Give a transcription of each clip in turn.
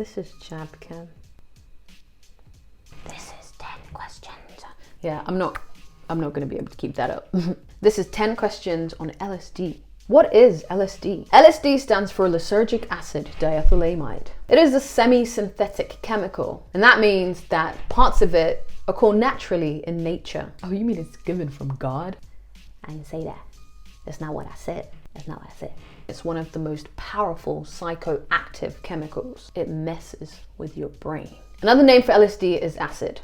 This is Jabbie. This is 10 questions. Yeah, I'm not going to be able to keep that up. This is 10 questions on LSD. What is LSD? LSD stands for lysergic acid diethylamide. It is a semi-synthetic chemical, and that means that parts of it occur naturally in nature. Oh, you mean it's given from God? I didn't say that. That's not what I said. That's not what I said. It's one of the most powerful psychoactive chemicals. It messes with your brain. Another name for LSD is acid.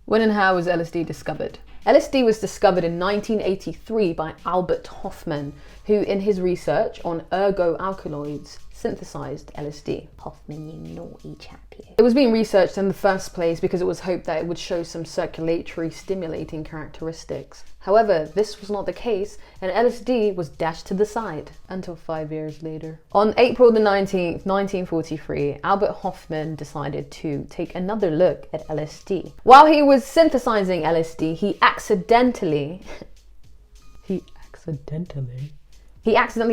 When and how was LSD discovered? LSD was discovered in 1983 by Albert Hofmann, who in his research on ergoalkaloids synthesized LSD. Hofmann, you naughty chap here. It was being researched in the first place because it was hoped that it would show some circulatory stimulating characteristics. However, this was not the case, and LSD was dashed to the side until 5 years later. On April the 19th, 1943, Albert Hofmann decided to take another look at LSD. While he was synthesizing LSD, he accidentally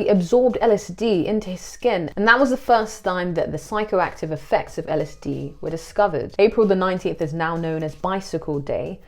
absorbed LSD into his skin, and that was the first time that the psychoactive effects of LSD were discovered. April the 19th is now known as Bicycle Day,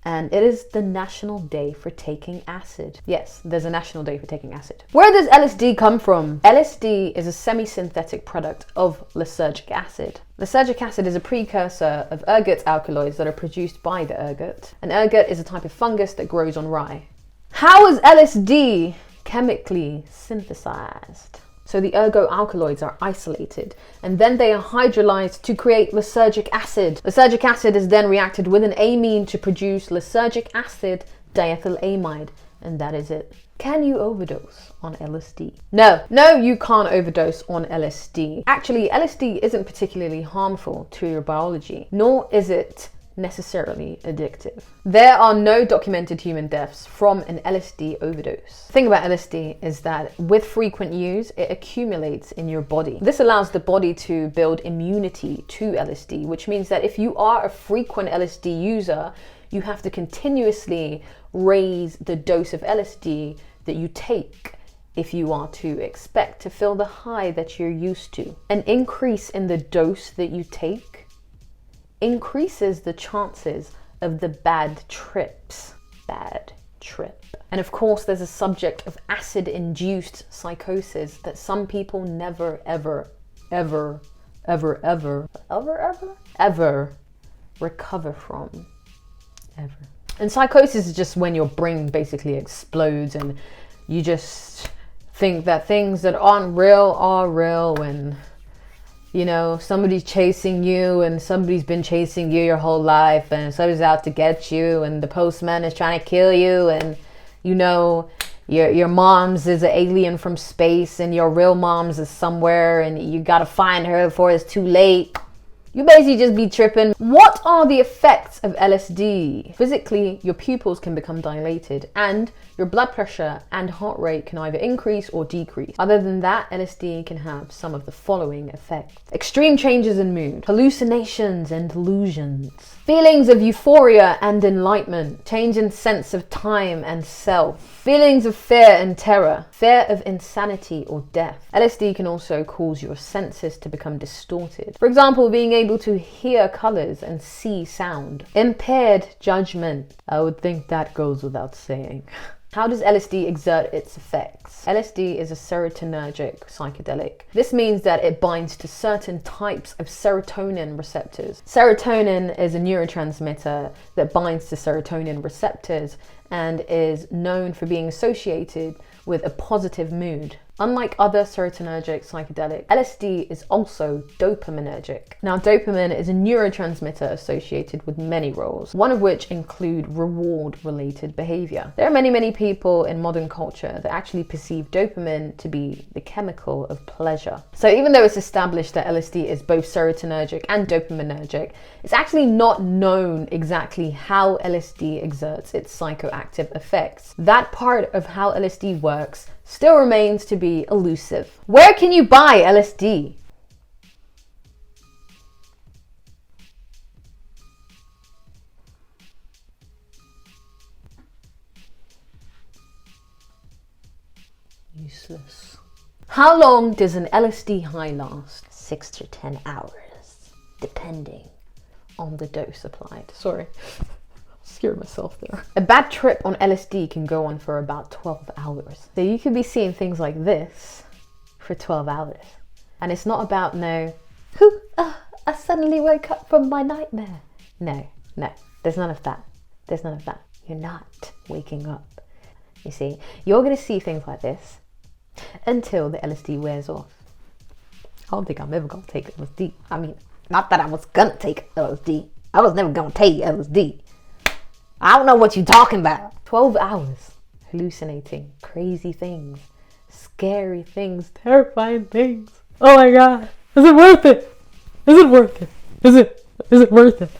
and it is the National Day for Taking Acid. Yes, there's a National Day for taking acid. Where does LSD come from? LSD is a semi-synthetic product of lysergic acid. Lysergic acid is a precursor of ergot alkaloids that are produced by the ergot. An ergot is a type of fungus that grows on rye. How is LSD chemically synthesized? So the ergoalkaloids are isolated, and then they are hydrolyzed to create lysergic acid. Lysergic acid is then reacted with an amine to produce lysergic acid diethylamide, and that is it. Can you overdose on LSD? No, you can't overdose on LSD. Actually, LSD isn't particularly harmful to your biology, nor is it necessarily addictive. There are no documented human deaths from an LSD overdose. The thing about LSD is that with frequent use, it accumulates in your body. This allows the body to build immunity to LSD, which means that if you are a frequent LSD user, you have to continuously raise the dose of LSD that you take if you are to expect to feel the high that you're used to. An increase in the dose that you take increases the chances of the bad trips. Bad trip. And of course, there's a subject of acid-induced psychosis that some people never, ever recover from. Ever. And psychosis is just when your brain basically explodes and you just think that things that aren't real are real, and you know, somebody's chasing you and somebody's been chasing you your whole life, and somebody's out to get you, and the postman is trying to kill you, and you know, your mom's is an alien from space and your real mom's is somewhere and you gotta find her before it's too late. You basically just be tripping. What are the effects of LSD? Physically, your pupils can become dilated and your blood pressure and heart rate can either increase or decrease. Other than that, LSD can have some of the following effects. Extreme changes in mood, hallucinations and delusions, feelings of euphoria and enlightenment, change in sense of time and self, feelings of fear and terror, fear of insanity or death. LSD can also cause your senses to become distorted. For example, being able to hear colors and see sound. Impaired judgment. I would think that goes without saying. How does LSD exert its effects? LSD is a serotonergic psychedelic. This means that it binds to certain types of serotonin receptors. Serotonin is a neurotransmitter that binds to serotonin receptors and is known for being associated with a positive mood. Unlike other serotonergic psychedelics, LSD is also dopaminergic. Now, dopamine is a neurotransmitter associated with many roles, one of which include reward-related behavior. There are many people in modern culture that actually perceive dopamine to be the chemical of pleasure. So even though it's established that LSD is both serotonergic and dopaminergic, it's actually not known exactly how LSD exerts its psychoactive effects. That part of how LSD works still remains to be elusive. Where can you buy LSD? Useless. How long does an LSD high last? 6 to 10 hours. depending on the dose applied. Sorry, scared myself there. A bad trip on LSD can go on for about 12 hours. So you could be seeing things like this for 12 hours. And it's not about I suddenly woke up from my nightmare. No, there's none of that. There's none of that. You're not waking up. You see, you're going to see things like this until the LSD wears off. I don't think I'm ever going to take LSD. I mean, not that I was going to take LSD. I was never going to take LSD. I don't know what you're talking about. 12 hours hallucinating crazy things, scary things, terrifying things. Oh my God. Is it worth it? Is it worth it? Is it worth it?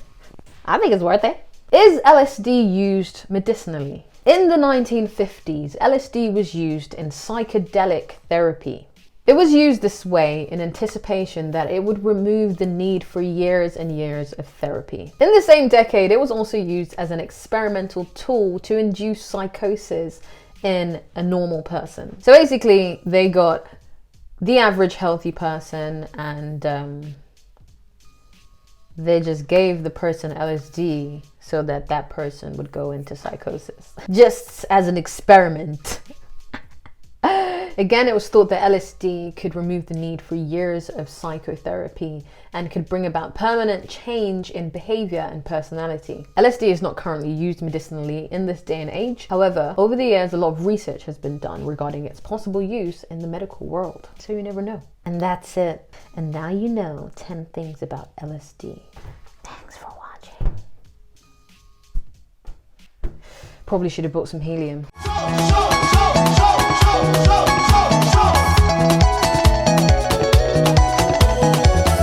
I think it's worth it. Is LSD used medicinally? In the 1950s, LSD was used in psychedelic therapy. It was used this way in anticipation that it would remove the need for years and years of therapy. In the same decade, it was also used as an experimental tool to induce psychosis in a normal person. So basically, they got the average healthy person and they just gave the person LSD so that that person would go into psychosis. Just as an experiment. Again, it was thought that LSD could remove the need for years of psychotherapy and could bring about permanent change in behavior and personality. LSD is not currently used medicinally in this day and age. However, over the years, a lot of research has been done regarding its possible use in the medical world. So you never know. And that's it. And now you know 10 things about LSD. Thanks for watching. Probably should have bought some helium.